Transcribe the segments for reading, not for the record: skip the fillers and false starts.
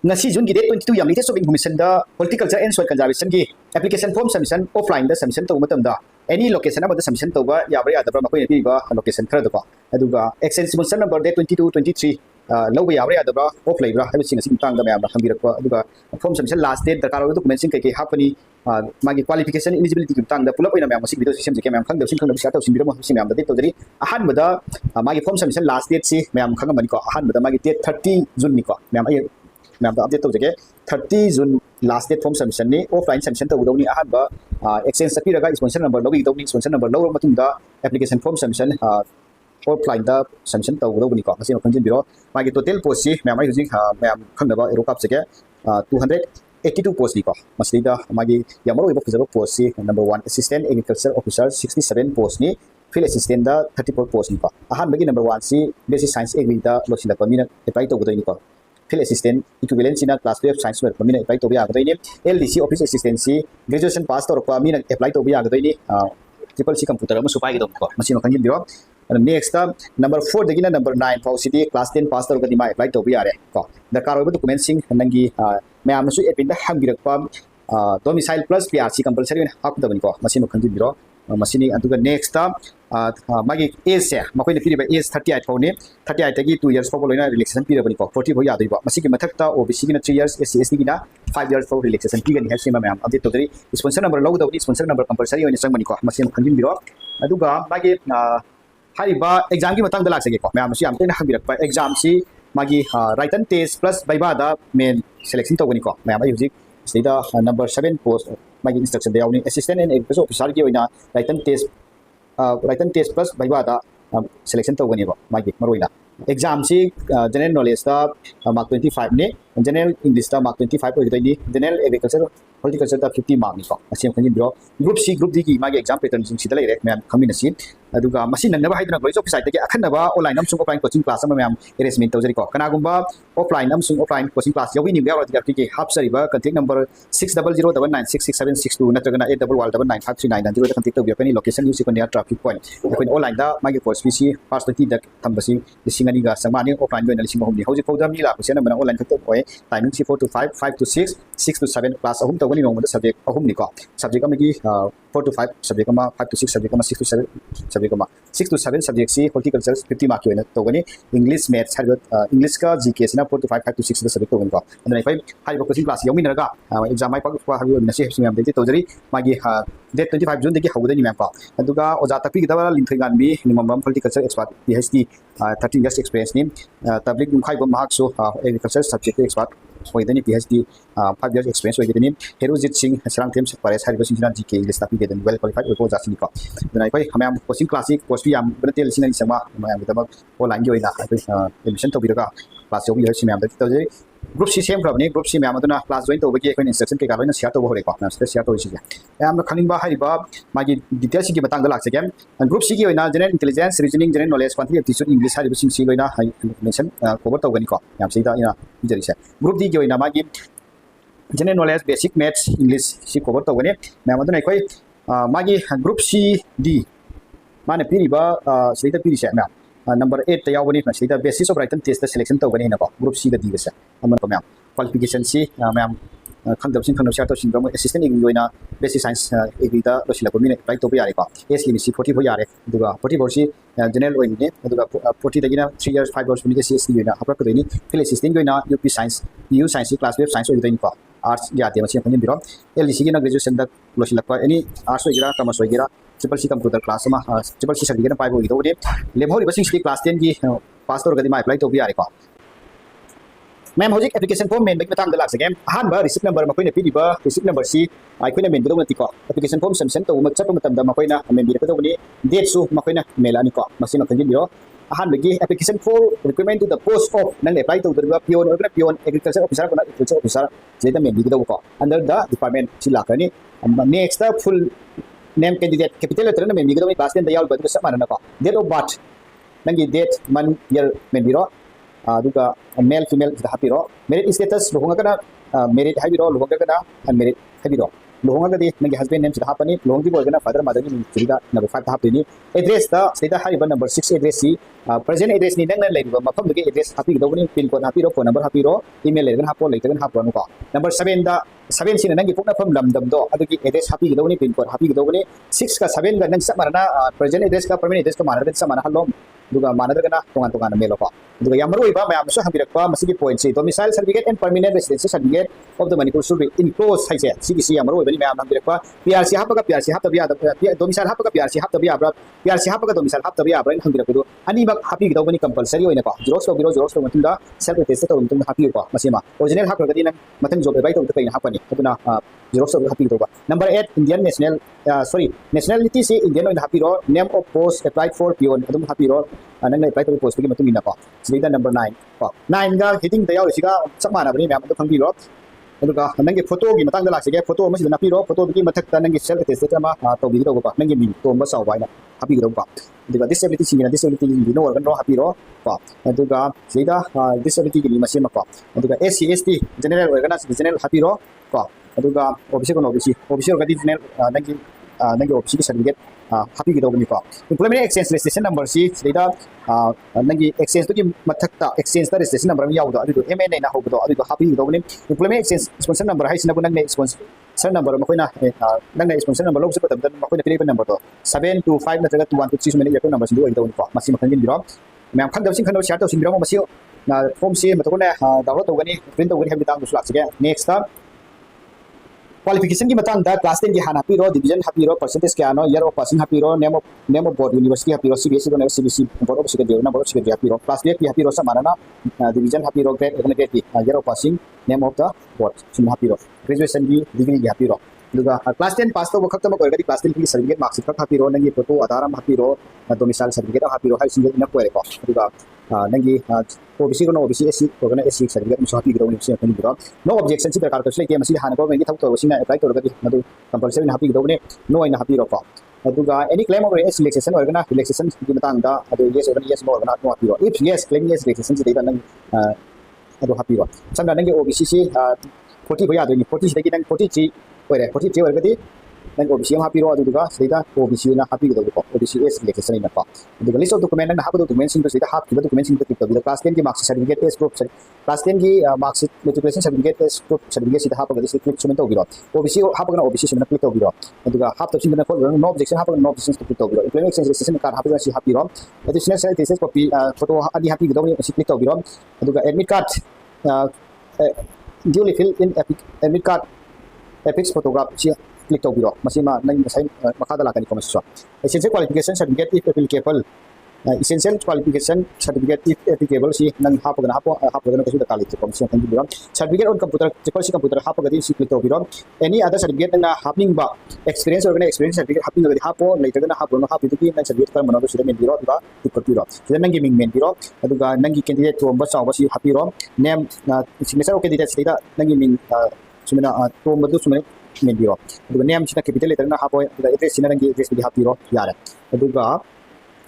ngasi June gi date 22 yam latest of information da horticulture and soil conservation gi application form submission offline da submission to matam da any location amada submission to ba yabra yadabra makoi pi ba location khara da ko aduga extension number date 22 23 lau ba yabra yadabra offline bra habi singa tang da mayam khambirak ko aduga form submission last date da karo document sing kai hapani magi qualification eligibility ki tang da pull up ina mayam sing video system je mayam khang da sing khang da sing bira mo sing mayam da date to dari ahan bada magi form submission last date si mayam khang ban ko ahan bada magi date 30 June ni ko mayam ay ma'am update तौजगे 30 June last date form submission ने offline submission तौदौनी अहब exchange चपीरगा sponsor number लौगी sponsor number लौर मतुंदा application form submission offline दा submission तौदौनी को मसी खंजिन बिरो मागी टोटल पोस्ट सी मैम हुजिंग मैम खंगबा एरोकाप जगे 282 पोस्ट नी को मसीदा मागी यामरो इबो फजबो पोस्ट सी number 1 assistant agriculture officer 67 post नी फील्ड असिस्टेंट दा 34 पोस्ट नी को अहब गी नंबर 1 सी बेसिक साइंस एग्री दा लोसिलक मीना अप्लाई तौदौनी को field assistant equivalent sina class 12 science work pamina apply to biya gadoi ni LDC office assistant si graduation pass to pa mina apply to biya gadoi ni triple C computer ma supai gadom ko masino khangin biro next number 4 dagina number 9 pau city class 10 pass to gadi ma apply to biya re ko the car over document sing nangi mayam su epin da hambirak pa domicile plus PRC compulsory hak da bani ko masino khangin biro masini aduga next magi age se makoi ne piriba age 38 phone 38 tagi 2 years for loina relaxation period bani ko 40 bho yadoi ba masigi mathak ta OBC gi na 3 years SC ST gi na 5 years for relaxation period ni hasima ma'am update to dari sponsor number logo dawni sponsor number compulsory oina sang bani ko masin khangin biro aduga magi hariba exam gi matang da laksage ko ma'am si am tena habirak pa exam si magi written test plus viva da main selection to bani ko ma'am ai hujik sida number 7 post magi instruction da yauni assistant and agriculture officer gi oina written test plus viva da selection to bani ko magi maroina exam si general knowledge da mark 25 ne general english da mark 25 oi dai ni general agriculture horticulture da 50 mark ni ko asim khani bro group C group D gi magi exam pattern sing sida lere ma'am khamina si aduga machine nangba haidna college office site ke akhanaba online amsung offline coaching class ama ma'am arrangement tawjari ko kana gumba offline amsung offline coaching class yawi ni yawa ti ke hapsari ba contact number 6009666762 natragana 81195390 da contact tawi pani location use ko near traffic point ko online da magi course PC past 20 da thambasi lisingani ga samani offline go na lising mahum ni hoji fawda mi la ko sena mana online khato oi timing 4 to 5 5 to 6 6 to 7 class ahum tawani no subject ahum ni ko subject amagi 4 to 5 subject ama 5 to 6 subject ama 6 to 7 subject ama 6 to 7 subject si horticulture 50 mark yoina tawani english maths english ka gk sina 4 to 5 5 to 6 da subject tawani ko andai fai hai ba coaching class yomi naga exam ai pa habi na si hepsi am de tawjari magi date 25 june degi hawda ni ma'am pa aduga oja takpi gidaba linthai gan bi minimum horticulture expert PhD 13 years experience ni tablik khai ba mahak so agriculture subject expert hoidani PhD 5 years experience hoidani Herojit Singh Sarang Them Pares Hari Basing Jinan GK list api gedan well qualified ko jasini ko dana pai hamam coaching classic course bi am betel sinani sama mayam gidaba online gi oina admission to biraga class yogi hersi mayam da tawjari group C same problem ni group C mayam aduna class join to bagi ko instruction ke galoi na share to hore ko na share to isi am na khaning ba hari ba magi details gi batang da lakse gam group C gi oina general intelligence reasoning general knowledge quantitative aptitude english hari basing si loina mention cover to gani ko yam seida ina jari se group D gi oina magi general knowledge basic maths english si cover to gani mayam aduna koi magi group C D mane piri ba seida piri se mayam number 8 ta yawani na seida basis of written test selection to gani na ko group C ga D ga se amon ko mayam qualification si mayam khangdab sing khangdab share to sing assistant ing yoina basic science agri da losila ko mine apply to ba yare ko age limit si 40 bo yare duga 40 bo si general oin ne duga 40 dagina 3 years 5 years mine si yoina apra ko deni field assistant yoina UP science EU science class 12 science oin ko arts ya te machine khangin biro LDC gi na graduation da losila ko any arts oigira commerce oigira triple C computer class ma triple C certificate na 5 oido de lemhori basing si class 10 gi pass to gadi ma apply to ba yare ko ma'am हजिक application form मेन बगी मतंग लाक्स गेम अहानबा receipt number मकोइना पिदिबा receipt number सी आइकोइना मेन गदो नतिको एप्लीकेशन फॉर्म सबमिशन तो चप मतंदा मकोइना मेन बिरक दबनी डेट सु मकोइना मेलानी को मसिनो खंजिन बिरो अहानबगी application for recruitment to the post of नंग अप्लाई तो दरबा पियोन और पियोन एग्रीकल्चर ऑफिसर को एग्रीकल्चर ऑफिसर जेदा मेन बिगदो को अंडर द डिपार्टमेंट सी लाकनी next full name candidate capital letter न मेन बिगदो क्लास 10 द याल बदु सब मानना को डेट ऑफ बर्थ नंगी डेट मंथ ईयर मेन बिरो aduga male female da hapiro merit status luhunga kana merit habiro luhunga kana unmarried habiro lohongagadi nangi husband name sida hapani lohongdi boygana father mother ni sida number 5 ta hapini address da sida hariba number 6 address si present address ni nangna leiba mafam dagi address hapi gidawni pin code hapiro phone number hapiro email legan hapo leitagan hapo no ko number 7 da 7 sina nangi pukna pham lamdam do adugi address hapi gidawni pin code hapi gidawni 6 ka 7 ga nang samarana present address ka permanent address ka manada samana halom duga manada gana tongan melo ko duga yamaru iba mayam so habirakpa masigi point si domicile certificate and permanent residence certificate of the Manipur should be enclosed haise CBC yamaru ibani mayam habirakpa PRC hapaga PRC haptabi ada domicile hapaga PRC haptabi abra PRC hapaga domicile haptabi abra habirakdu ani bak hapi gidawni compulsory oina ko xerox to matunda self attest to matunda hapi ko masima original hapaga nang matang job ebai to kaina hapani aduna xerox to hapi to number 8 Indian national nationality si Indian oina hapi ro name of post applied for pion adum hapi ro nang apply to post gi matung ina ko sida number 9 ko 9 ga heading da yaw siga sakmana bani mayam to khangbi ro aduga nangi photo gi matang da laksige photo ma sida napi ro photo gi mathak ta nangi self attest ma to bi do ko nangi mi to ba saw baina hapi do ko aduga disability singina disability gi no organ ro hapi ro ko aduga sida disability gi masima ko aduga SC ST general organ general hapi ro ko aduga OBC ko OBC organ general nangi OBC ki certificate happy gido ni ko employment exchange registration number si sida nangi exchange to ki mathakta exchange ta registration number mi yawdo adu MNA na hobo adu happy gido ni employment exchange sponsor number hai sina nang sponsor number makoina nang sponsor number log se patam dan makoina pili number to 725 nataga 2126 mene yakon number si do gido ni ko masi makan biro ma'am खंदब सिंह खंदब शेयर तो सिंह बिरो मसी form से मतकोने download तो Ghani print तो गनी हम बितांग दुसलाक से next qualification ki matang da class 10 ki hana piro division hapiro percentage kya no year of passing hapiro name of board university hapiro CBSE ko CBC board of secretary na board of secretary hapiro class 8 ki hapiro sa manana division hapiro grade grade ki year of passing name of the board sim hapiro graduation ki degree ki hapiro duga class 10 pass to khakta ma koy class 10 ki certificate marks ka hapiro nangi photo adhara hapiro domicile certificate hapiro hai single na koy ko duga nangi OBC ko no OBC SC ko na SC certificate mo happy ground ni sen biro no objection si prakar ko sile ke masi hana ko ngi thau to sina apply to ga madu compulsory na happy ground ne no ina happy ro ko aduga any claim of relaxation or na relaxation ki matang da adu yes or yes no na no happy ro if yes claim yes relaxation si dai nang adu happy ro sanda nangi OBC si 40 ko ya do ni 40 si dai nang 40 chi ore 40 chi or ga di nang OBC ang happy ro aduga sida OBC na happy go ko OBC is relaxation ina pa aduga list of document na hapo documents in sida hap ki documents in to the class 10 ki marks certificate test proof class 10 ki marks matriculation certificate test proof certificate sida hapo ga dis click sumen to biro OBC hapo na OBC sumen click to biro aduga hap to sinna ko no objection hapo no objection to click to biro employment exchange registration card hapo si happy ro additional self thesis copy photo adi happy go ni click to biro aduga admit card duly fill in admit card epics photograph si click to biro masima nang masai makada lakani ko maswa essential qualification certificate if applicable essential qualification certificate if applicable si nang hapagana kasu da college ko masima kan biro certificate on computer computer hapagadi si click to biro any other certificate na happening ba experience or experience certificate happening ga hapo later na hapo no hapo to ki nang certificate ka manado sida men biro ba tikko biro sida nang gaming men biro aduga nang candidate to ba saw ba si happy ro name signature candidate sida nang gaming sumena to madu sumena men biro aduga name sida capital letter na hapo address sina nang address bi hapiro yara aduga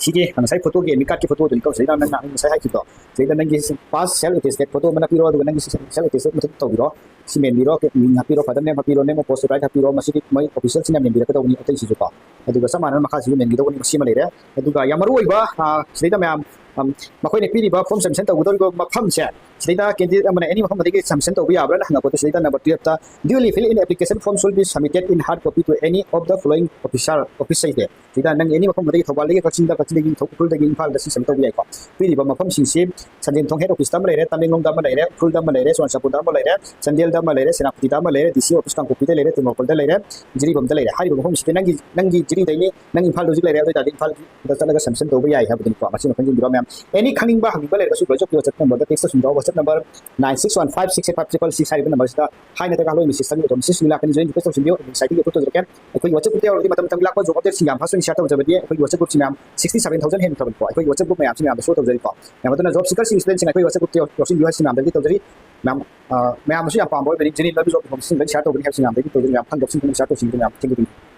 sige ang sai photo ge mi card ki photo to ko sai na sai hai kito sai da nang pass self attested photo mana piro aduga nang self attested mutu to biro si men biro ke mi hapiro father name hapiro name post right hapiro masiki mai official sina men biro ka to ni atai si juka aduga samana makha si men biro ni masima leire aduga yamaru oiba sai da mayam makoi ne piri ba form submission to gudor go makham se sai da candidate amana any makham de submission to bi abra na ko to sai da number 12 ta duly fill in application form should be submitted in hard copy to any of the following office site sai da nang any makham de thobal de kachin da thokul de infal da si sam to bi ko piri ba makham sing se sanjin thong head office tam leire tamingong da ma leire full da ma leire son sapur da ma leire sandel da ma leire senapti da ma leire dc office kan copy de leire timokol da leire jiri bam da leire hai ba makham si nangi jiri dai ni nang infal logic leire da infal da chalaga submission to bi ai ha budin ko masina kan jiro ma'am any khanging ba hanging ba leire su project WhatsApp number da text sum WhatsApp number 9615685666 hai number sta hai na ta halo mi system to message mila kan join request sum bio site ge to kan akoi WhatsApp group te matam tam lak ko job update singam hasun share to jabadi akoi WhatsApp group sinam 67000 hen to ko akoi WhatsApp group ma'am sinam so to jari ko na matana job seeker student sing akoi WhatsApp group te yosin bio sinam da to jari ma'am su ya pam boy beri jini labi job sing share to beri sinam da to jari ma'am kan job sing share to sing ma'am thank you